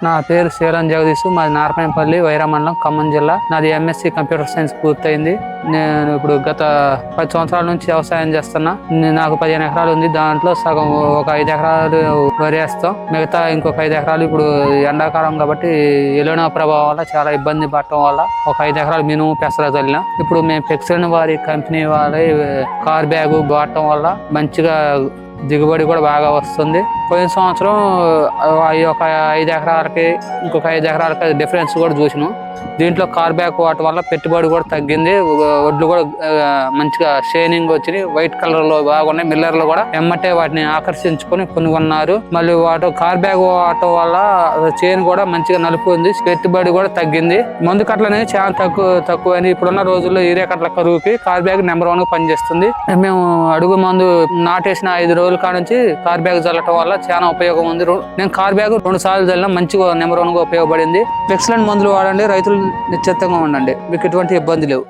నా పేరు శీలం జగదీష్. మాది నారపనేపల్లి, వైరా మండలం, ఖమ్మం జిల్లా. నాది ఎంఎస్సి కంప్యూటర్ సైన్స్ పూర్తయింది. నేను ఇప్పుడు గత 10 సంవత్సరాల నుంచి వ్యవసాయం చేస్తున్నా. నాకు 15 ఎకరాలు ఉంది. దాంట్లో సగం ఒక 5 ఎకరాలు వరి వేస్తాం. మిగతా ఇంకొక 5 ఎకరాలు ఇప్పుడు ఎండాకాలం కాబట్టి ఎలోనా ప్రభావం వల్ల చాలా ఇబ్బంది పడటం వల్ల ఒక 5 ఎకరాలు మినుము పెసర చల్లిన. ఇప్పుడు మేము పెక్సెన్ వారి కంపెనీ వారి కార్ బ్యాగ్ వాడటం వల్ల మంచిగా దిగుబడి కూడా బాగా వస్తుంది. పోయిన సంవత్సరం ఒక 5 ఎకరాలకి ఇంకొక 5 ఎకరాలకి డిఫరెన్స్ కూడా చూసినాం. దీంట్లో కార్ బ్యాక్ వాడటం వల్ల పెట్టుబడి కూడా తగ్గింది. వడ్లు కూడా మంచిగా షైనింగ్ వచ్చినాయి, వైట్ కలర్ లో బాగున్నాయి. మిల్లర్లు కూడా ఎమ్మటే వాటిని ఆకర్షించుకొని కొనుగొన్నారు. మళ్ళీ కార్ బ్యాగ్ వాడటం వల్ల చేను కూడా మంచిగా నలుపు ఉంది, పెట్టుబడి కూడా తగ్గింది. మందు కట్టలు అనేది చాలా తక్కువ. ఇప్పుడున్న రోజుల్లో ఏరియా కట్టల కరువుకి కార్ బ్యాగ్ నెంబర్ 1 గా పనిచేస్తుంది. మేము అడుగు మందు నాటేసిన 5 రోజుల కాడ నుంచి కార్ బ్యాగ్ చల్లటం వల్ల చాలా ఉపయోగం ఉంది. నేను కార్ బ్యాగ్ 2 సార్లు చల్లినా మంచిగా నెంబర్ 1 గా ఉపయోగపడింది. ఎక్సలెంట్ మందులు వాడండి, రైతులు నిశ్చితంగా ఉండండి, మీకు ఎటువంటి ఇబ్బంది లేవు.